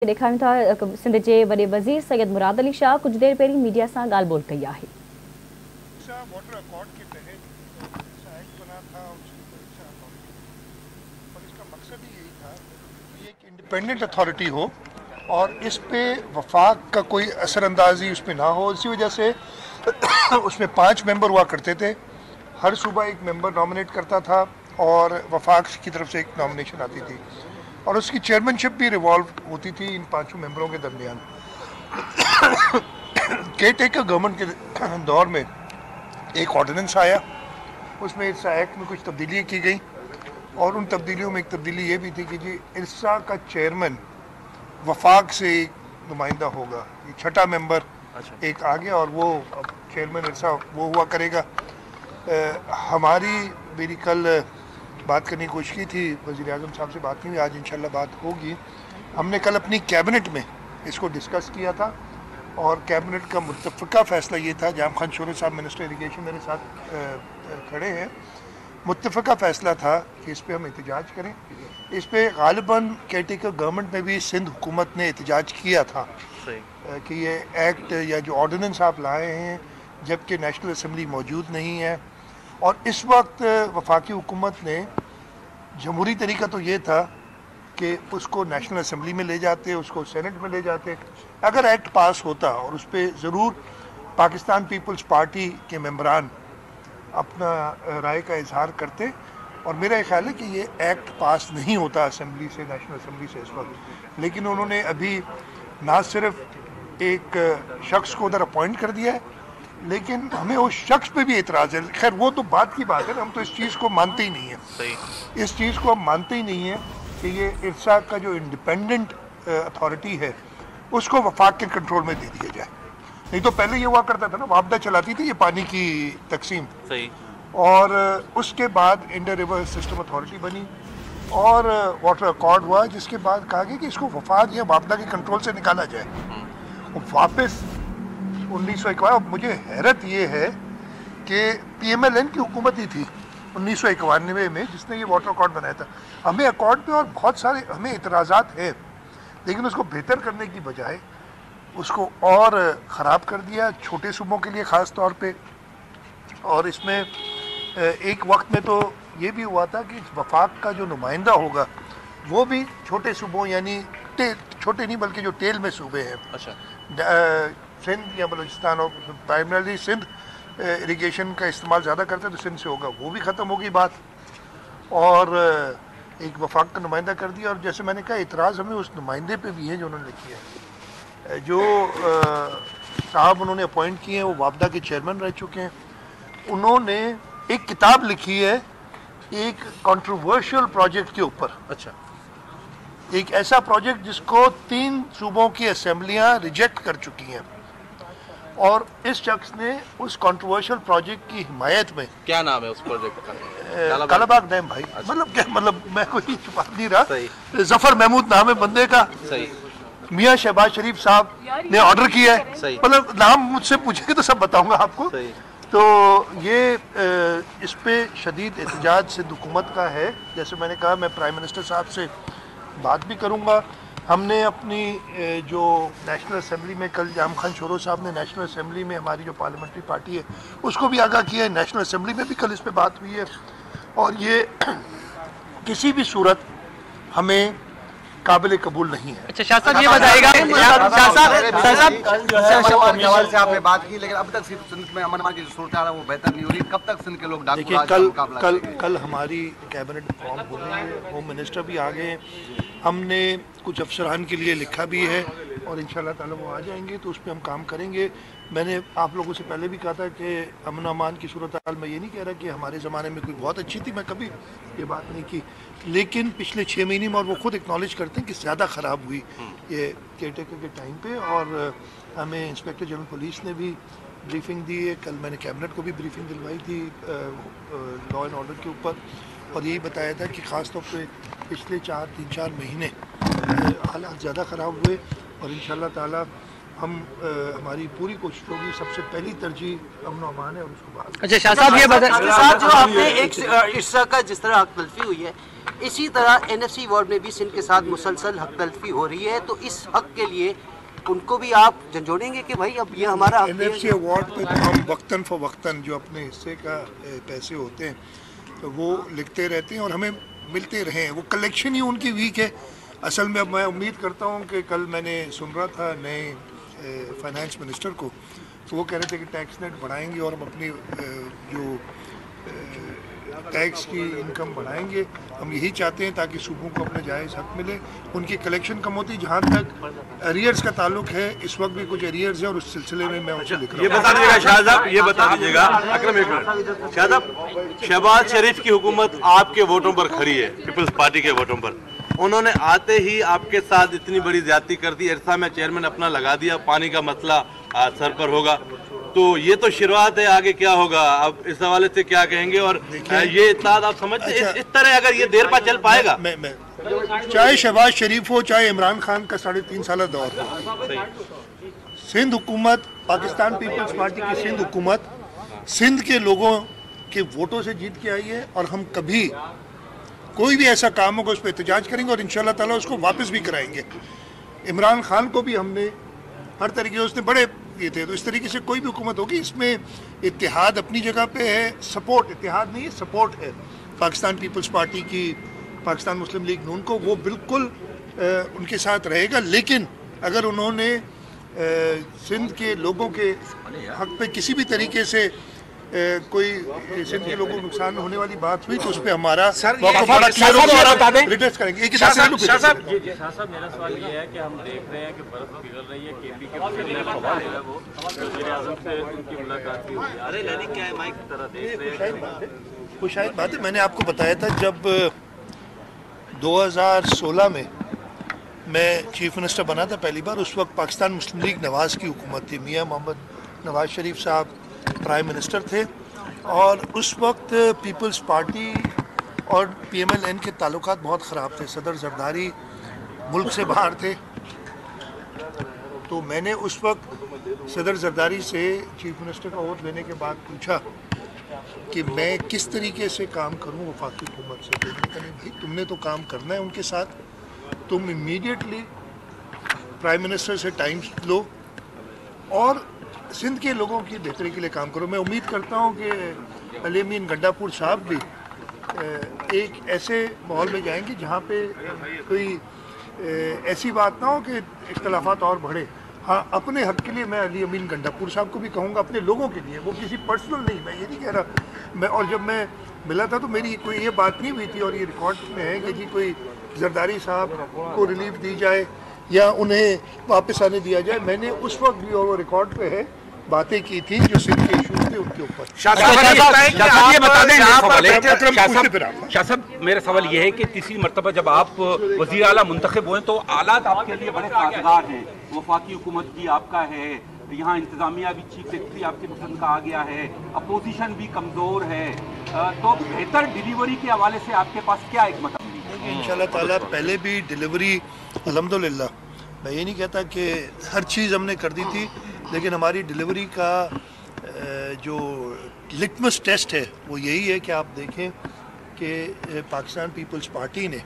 ॾेखारियूं था सिंध जे वॾे वज़ीर सैयद मुराद अली शाह कुछ देर पहिरीं मीडिया सां ॻाल्हि ॿोल कई आहे। वाटर अकॉर्ड के तहत एक्ट बना था और इसका मकसद ही यही था कि एक इंडिपेंडेंट अथॉरिटी हो और इस पे वफाक का कोई असरअंदाजी उस पर ना हो। इसी वजह से उसमें 5 मेंबर हुआ करते थे। हर सूबा एक मेंबर नॉमिनेट करता था और वफाक की तरफ से एक नॉमिनेशन आती थी और उसकी चेयरमैनशिप भी रिवॉल्व होती थी इन 5 मेंबरों के दरमियान। केयर टेकर गवर्नमेंट के दौर में एक ऑर्डिनेंस आया, उसमें इर्सा एक्ट में कुछ तब्दीलियाँ की गई और उन तब्दीलियों में एक तब्दीली ये भी थी कि जी इर्सा का चेयरमैन वफाक से एक नुमाइंदा होगा। ये 6ठा मेंबर एक आ गया और वो अब चेयरमैन इर्सा वो हुआ करेगा। मेरी कल बात करने की कोशिश की थी, वज़ीर आज़म साहब से बात नहीं हुई, आज इंशाल्लाह बात होगी। हमने कल अपनी कैबिनेट में इसको डिस्कस किया था और कैबिनेट का मुत्तफ़क़ा फ़ैसला ये था, जाम खान शोरे साहब मिनिस्टर इरिगेशन मेरे साथ खड़े हैं, मुत्तफ़क़ा फ़ैसला था कि इस पर हम एहतजाज करें। इस पर ग़ालिबन केयर टेकर गवर्नमेंट में भी सिंध हुकूमत ने एहतजाज किया था कि ये एक्ट या जो ऑर्डिनेंस आप लाए हैं जबकि नेशनल असम्बली मौजूद नहीं है। और इस वक्त वफाकी हुकूमत ने जमहूरी तरीका तो ये था कि उसको नेशनल असम्बली में ले जाते, उसको सेनेट में ले जाते। अगर एक्ट पास होता और उस पर ज़रूर पाकिस्तान पीपल्स पार्टी के मेंबरान अपना राय का इजहार करते और मेरा ख्याल है कि ये एक्ट पास नहीं होता असम्बली से, नेशनल असम्बली से इस वक्त। लेकिन उन्होंने अभी ना सिर्फ एक शख्स को उधर अपॉइंट कर दिया है, लेकिन हमें उस शख्स पे भी एतराज़ है। खैर वो तो बात की बात है, हम तो इस चीज़ को मानते ही नहीं है। इस चीज़ को हम मानते ही नहीं है कि ये इर्सा का जो इंडिपेंडेंट अथॉरिटी है उसको वफाक के कंट्रोल में दे दिया जाए। नहीं तो पहले ये हुआ करता था ना, वापडा चलाती थी ये पानी की तकसीम, और उसके बाद इंडर रिवर सिस्टम अथॉरिटी बनी और वाटर अकॉर्ड हुआ, जिसके बाद कहा गया कि इसको वफाक या वापडा के कंट्रोल से निकाला जाए। और वापस 1951, मुझे हैरत ये है कि PMLN की हुकूमत ही थी 1991 में जिसने ये वाटर अकॉर्ड बनाया था। हमें अकॉर्ड पे और बहुत सारे हमें इतराज़ात हैं, लेकिन उसको बेहतर करने की बजाय उसको और ख़राब कर दिया छोटे सूबों के लिए ख़ास तौर पे। और इसमें एक वक्त में तो ये भी हुआ था कि वफाक का जो नुमाइंदा होगा वो भी छोटे सूबों यानी छोटे नहीं बल्कि जो टेल में सूबे हैं, सिंध या बलूचिस्तान, और प्राइमरली सिंध इरिगेशन का इस्तेमाल ज़्यादा करते हैं तो सिंध से होगा, वो भी ख़त्म होगी बात। और एक वफाक का नुमाइंदा कर दिया। और जैसे मैंने कहा, इतराज़ हमें उस नुमाइंदे पे भी है जो उन्होंने किया है। जो साहब उन्होंने अपॉइंट किए हैं वो वापडा के चेयरमैन रह चुके हैं। उन्होंने एक किताब लिखी है एक कंट्रोवर्शियल प्रोजेक्ट के ऊपर। एक ऐसा प्रोजेक्ट जिसको 3 सूबों की असेंबलियां रिजेक्ट कर चुकी हैं, और इस शख्स ने उस कंट्रोवर्शियल प्रोजेक्ट की हिमायत में, क्या नाम है उस प्रोजेक्ट का? कालाबाग डैम भाई। मतलब क्या, मतलब मैं कोई छुपा नहीं रहा, जफर महमूद नाम है बंदे का। मियाँ शहबाज शरीफ साहब ने ऑर्डर किया है। मतलब नाम मुझसे पूछेंगे तो सब बताऊंगा आपको। तो ये इस पे शदीद एहतजाज सिंध हुकूमत का है। जैसे मैंने कहा, मैं प्राइम मिनिस्टर साहब से बात भी करूंगा। हमने अपनी जो नेशनल असेंबली में, कल जाम खान शोरो साहब ने नेशनल असेंबली में हमारी जो पार्लियामेंट्री पार्टी है उसको भी आगाह किया है। नेशनल असेंबली में भी कल इस पे बात हुई है। और ये किसी भी सूरत हमें काबिल कबूल नहीं है। अच्छा शाह साहब, ये बताइएगा, सवाल से आपने बात की, लेकिन अब तक सिंध में अमन अमान की जो सूरत है वो बेहतर नहीं हो रही। कब तक सिंध के लोग देखिए, कल हमारी कैबिनेट फॉर्म हो रही है, होम मिनिस्टर भी आ गए, हमने कुछ अफसरान के लिए लिखा भी है और इंशाल्लाह ताला वो आ जाएंगे तो उस पर हम काम करेंगे। मैंने आप लोगों से पहले भी कहा था कि अमन अमान की सूरत हाल, मैं ये नहीं कह रहा कि हमारे ज़माने में कोई बहुत अच्छी थी, मैं कभी ये बात नहीं की, लेकिन पिछले 6 महीने में, और वो खुद एक्नॉलेज करते हैं कि ज़्यादा ख़राब हुई ये केयर टेकर के टाइम पे। और हमें इंस्पेक्टर जनरल पुलिस ने भी ब्रीफिंग दी है, कल मैंने कैबिनेट को भी ब्रीफिंग दिलवाई थी लॉ एंड ऑर्डर के ऊपर, और यही बताया था कि ख़ास तौर पे पिछले 3-4 महीने हालात ज़्यादा ख़राब हुए और इंशाल्लाह ताला हम हमारी पूरी कोशिश होगी, सबसे पहली तरजीह अमन और अमान है और उसको बाहर। अच्छा शाह साहब, ये इसके साथ जो आपने एक इस का जिस तरह हक तलफी हुई है, इसी तरह एनएफसी वार्ड में भी सिंध के साथ मुसलसल हक तलफी हो रही है, तो इस हक के लिए उनको भी आप झंझोड़ेंगे कि भाई अब ये हमारा एनएफसी अवार्ड पे तो हम वक्तन फ़ वक्तन जो अपने हिस्से का पैसे होते हैं तो वो लिखते रहते हैं और हमें मिलते रहे हैं। वो कलेक्शन ही उनकी वीक है असल में। अब मैं उम्मीद करता हूँ कि कल मैंने सुन रहा था नए फाइनेंस मिनिस्टर को, तो वो कह रहे थे कि टैक्स नेट बढ़ाएंगे और हम अपनी जो टैक्स की इनकम बढ़ाएंगे। हम यही चाहते हैं ताकि सूबों को अपने जायज़ हक मिले। उनकी कलेक्शन कम होती, जहाँ तक अरियर्स का ताल्लुक है इस वक्त भी कुछ अरियर्स है और उस सिलसिले में मैं उनसे लिख रहा हूँ। ये बता दीजिएगा शाह साहब, ये बता दीजिएगा अकरम, एक मिनट शाह साहब, शहबाज शरीफ की हुकूमत आपके वोटों पर खड़ी है, पीपल्स पार्टी के वोटों पर। उन्होंने आते ही आपके साथ इतनी बड़ी ज्यादती कर दी, इरसा में चेयरमैन अपना लगा दिया, पानी का मसला सर पर होगा। तो ये तो शुरुआत है, आगे क्या होगा अब इस हवाले से क्या कहेंगे? और ये इत्तेहाद आप समझते हैं इस तरह अगर ये देर पर चल पाएगा? मैं चाहे शहबाज शरीफ हो चाहे इमरान खान का 3.5 साल दौर हो, सिंध हुकूमत, पाकिस्तान पीपल्स पार्टी की सिंध हुकूमत सिंध के लोगों के वोटों से जीत के आई है और हम कभी कोई भी ऐसा काम होगा उस पर एहतजाज करेंगे और इंशाल्लाह ताला उसको वापस भी कराएंगे। इमरान खान को भी हमने हर तरीके से, उसने बड़े ये थे, तो इस तरीके से कोई भी हुकूमत होगी इसमें इत्तेहाद अपनी जगह पे है, सपोर्ट, इत्तेहाद नहीं है सपोर्ट है पाकिस्तान पीपल्स पार्टी की, पाकिस्तान मुस्लिम लीग नून को, वो बिल्कुल उनके साथ रहेगा। लेकिन अगर उन्होंने सिंध के लोगों के हक पे किसी भी तरीके से कोई सिंध के लोगों को नुकसान होने वाली बात हुई तो उस पर हमारा रिटेस्ट करेंगे। एक शाह साहब, मेरा सवाल ये है कि हम देख रहे हैं कि बर्फ पिघल रही है, केपी के वो वज़ीर-ए-आज़म से उनकी मुलाकात हुई है, अरे लेकिन क्या है माइक की तरह देख रहे हैं? कुछ शायद बात है, मैंने आपको बताया था जब 2016 में मैं चीफ मिनिस्टर बना था पहली बार, उस वक्त पाकिस्तान मुस्लिम लीग नवाज़ की हुकूमत थी, मियाँ मोहम्मद नवाज़ शरीफ साहब प्राइम मिनिस्टर थे और उस वक्त पीपल्स पार्टी और PMLN के ताल्लुकात बहुत ख़राब थे। सदर जरदारी मुल्क से बाहर थे, तो मैंने उस वक्त सदर जरदारी से चीफ मिनिस्टर का ओथ लेने के बाद पूछा कि मैं किस तरीके से काम करूं वफाकी हुकूमत से। तो भाई तुमने तो काम करना है उनके साथ, तुम इमीडिएटली प्राइम मिनिस्टर से टाइम लो और सिंध के लोगों की बेहतरी के लिए काम करो। मैं उम्मीद करता हूं कि अली अमीन गंडापुर साहब भी एक ऐसे माहौल में जाएंगे जहां पे कोई ऐसी बात ना हो कि इख्तलाफात और बढ़े। हाँ, अपने हक के लिए मैं अली अमीन गंडापुर साहब को भी कहूँगा, अपने लोगों के लिए, वो किसी पर्सनल नहीं, मैं ये नहीं कह रहा मैं। और जब मैं मिला था तो मेरी कोई ये बात नहीं हुई थी और ये रिकॉर्ड में है कि जी कोई जरदारी साहब को रिलीफ दी जाए या उन्हें वापस आने दिया जाए। मैंने उस वक्त भी, और वो रिकॉर्ड पे है, बातें की थी जो सिंध के इशूज थे उनके ऊपर। शाह साहब, मेरा सवाल ये है कि तीसरी मरतबा जब आप वज़ीर आला मुंतखब हुए तो हालात आपके लिए बड़े साजगार हैं, वफाकी हुकूमत की आपका है, यहाँ इंतजामिया भी चीफ सेक्रेटरी आपके पसंद का आ गया है, अपोजिशन भी कमज़ोर है, तो बेहतर डिलीवरी के हवाले से आपके पास क्या एक मतलब है? इंशाल्लाह ताला पहले भी डिलीवरी अल्हम्दुलिल्लाह, मैं ये नहीं कहता कि हर चीज़ हमने कर दी थी, लेकिन हमारी डिलीवरी का जो लिटमस टेस्ट है वो यही है कि आप देखें कि पाकिस्तान पीपल्स पार्टी ने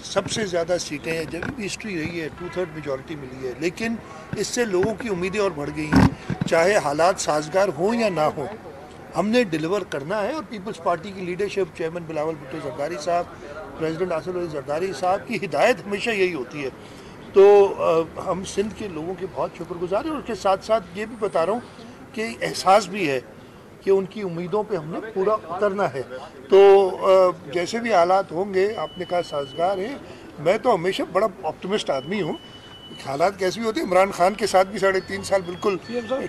सबसे ज़्यादा सीटें, जब भी हिस्ट्री रही है 2/3 मेजॉरिटी मिली है, लेकिन इससे लोगों की उम्मीदें और बढ़ गई हैं। चाहे हालात साजगार हों या ना हो, हमने डिलीवर करना है। और पीपल्स पार्टी की लीडरशिप, चेयरमैन बिलावल भुट्टो जरदारी साहब, प्रेसिडेंट आसिफ अली जरदारी साहब की हिदायत हमेशा यही होती है। तो हम सिंध के लोगों के बहुत शुक्रगुजार हैं और उसके साथ साथ ये भी बता रहा हूँ कि एहसास भी है कि उनकी उम्मीदों पे हमने पूरा उतरना है। तो जैसे भी हालात होंगे, आपने कहा साजगार है, मैं तो हमेशा बड़ा ऑप्टिमिस्ट आदमी हूँ। हालात कैसे भी होते हैं, इमरान खान के साथ भी 3.5 साल बिल्कुल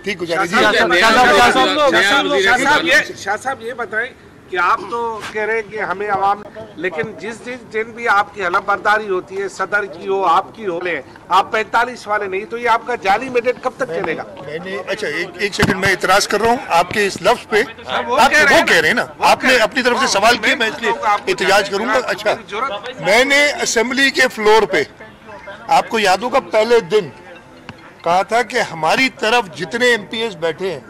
ठीक गुजारे। शाह साहब ये बताएं कि आप तो कह रहे हैं कि हमें आवाम, लेकिन जिस दिन भी आपकी हलफ बर्दारी होती है, सदर की हो, आपकी हो, आप 45 वाले नहीं, तो ये आपका जाली मैंडेट कब तक चलेगा? मैंने अच्छा एक सेकंड, मैं इतराज कर रहा हूँ आपके इस लफ्ज पे। आप वो कह रहे हैं ना, आपने अपनी तरफ से सवाल किया, मैं इसलिए एहतजाज करूंगा। अच्छा, मैंने असेंबली के फ्लोर पे, आपको याद होगा पहले दिन कहा था कि हमारी तरफ जितने एमपीएस बैठे हैं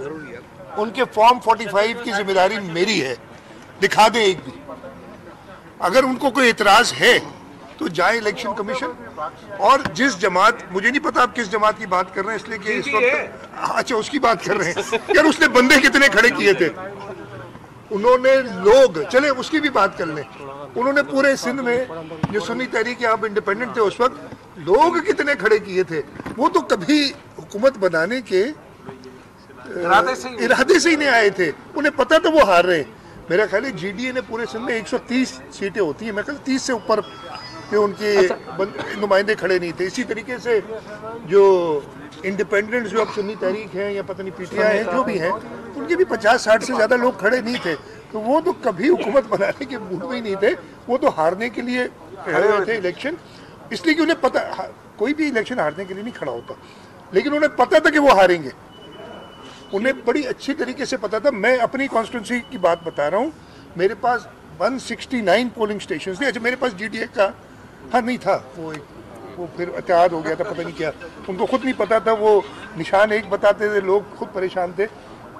उनके फॉर्म 45 की जिम्मेदारी मेरी है, दिखा दें एक भी। अगर उनको कोई इतराज है तो जाए इलेक्शन कमीशन। और जिस जमात, मुझे नहीं पता आप किस जमात की बात कर रहे हैं, इसलिए कि इस वक्त अच्छा उसकी बात कर रहे हैं यार, उसने बंदे कितने खड़े किए थे उन्होंने, लोग चले उसकी भी बात कर लें। उन्होंने पूरे सिंध में जो सुन्नी तहरीक आप इंडिपेंडेंट थे उस वक्त, लोग कितने खड़े किए थे। वो तो कभी हुकूमत बनाने के इरादे से ही नहीं आए थे, उन्हें पता था वो हार रहे। मेरा ख्याल है जीडीए ने पूरे सिंध में 130 सीटें होती हैं, मैं कहता 30 से ऊपर के उनके नुमाइंदे खड़े नहीं थे। इसी तरीके से जो इंडिपेंडेंट जो अब सुन्नी तहरीक है या पता नहीं पीटीआई है, जो भी है, उनके भी 50-60 से ज़्यादा लोग खड़े नहीं थे। तो वो तो कभी हुकूमत बनाने के मूड में ही नहीं थे, वो तो हारने के लिए खड़े हुए थे इलेक्शन। इसलिए कि उन्हें पता, कोई भी इलेक्शन हारने के लिए नहीं खड़ा होता, लेकिन उन्हें पता था कि वो हारेंगे। उन्हें बड़ी अच्छी तरीके से पता था। मैं अपनी कॉन्स्टिट्यूंसी की बात बता रहा हूँ, मेरे पास 169 पोलिंग स्टेशन थे। अच्छा, मेरे पास जीडीए का नहीं था, वो फिर इत्तेहाद हो गया था, पता नहीं क्या, उनको खुद नहीं पता था, वो निशान एक बताते थे, लोग खुद परेशान थे।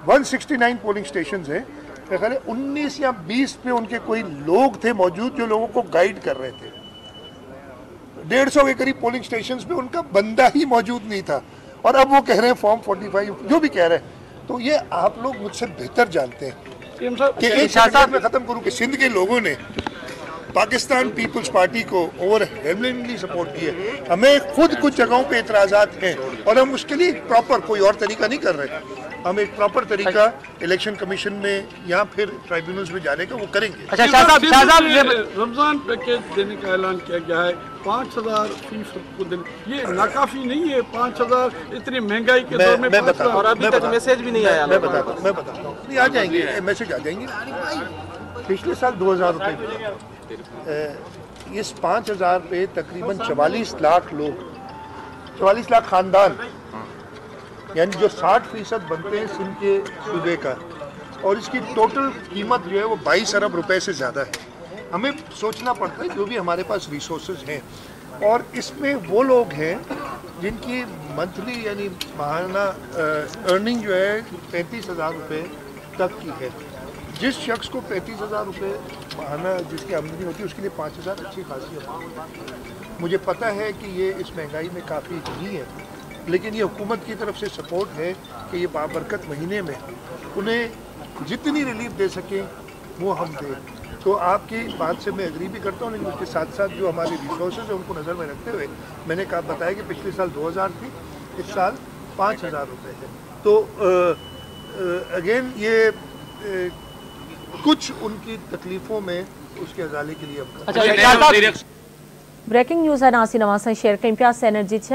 169 पोलिंग स्टेशन है, मेरे ख्याल है 19 या 20 पे उनके कोई लोग थे मौजूद जो लोगों को गाइड कर रहे थे। 150 के करीब पोलिंग स्टेशन पे उनका बंदा ही मौजूद नहीं था, और अब वो कह रहे हैं फॉर्म 45 जो भी कह रहे हैं। तो ये आप लोग मुझसे बेहतर जानते हैं कि एक शासन में खत्म करूं कि सिंध के लोगों ने पाकिस्तान पीपल्स पार्टी को ओवरवेलमिंगली सपोर्ट किया। हमें खुद कुछ जगहों पे इतराज़ात हैं और हम उसके लिए प्रॉपर कोई और तरीका नहीं कर रहे। हम एक प्रॉपर तरीका इलेक्शन कमीशन में या फिर ट्राइब्यूनल्स में जाने का वो करेंगे। अच्छा शाहजाब, रमजान पैकेज देने का ऐलान किया गया है, 5000 फीसद को देने, ये नाकाफी नहीं है? 5000 इतनी महंगाई के दौर में, और अभी तक मैसेज भी नहीं आया। मैं बताता हूँ, नहीं आ जाएंगे, मैसेज आ जाएंगे। पिछले साल 2000 रुपये, इस 5000 पे तकरीबन 44 लाख लोग, 44 लाख खानदान, यानी जो 60% बनते हैं सिंध के सूबे का, और इसकी टोटल कीमत जो है वो 22 अरब रुपए से ज़्यादा है। हमें सोचना पड़ता है जो भी हमारे पास रिसोर्सेज हैं, और इसमें वो लोग हैं जिनकी मंथली यानी माहाना अर्निंग जो है 35,000 रुपये तक की है। जिस शख्स को 35,000 रुपये माहाना जिसकी आमदनी होती है उसके लिए 5,000 अच्छी खासी है। मुझे पता है कि ये इस महंगाई में काफ़ी नहीं है, लेकिन ये हुकूमत की तरफ से सपोर्ट है कि ये बाबरकत महीने में उन्हें जितनी रिलीफ दे सकें वो हम दें। तो आपकी बात से मैं एग्री भी करता हूँ, लेकिन उसके साथ साथ जो हमारे रिसोर्सेज हैं उनको नज़र में रखते हुए मैंने कहा बताया कि पिछले साल 2000 थी, इस साल 5,000 रुपये है। तो अगेन ये कुछ उनकी तकलीफ़ों में उसके अजाले के लिए ब्रेकिंग न्यूज़ है नासी नवासा शेयर करें पिया एनर्जी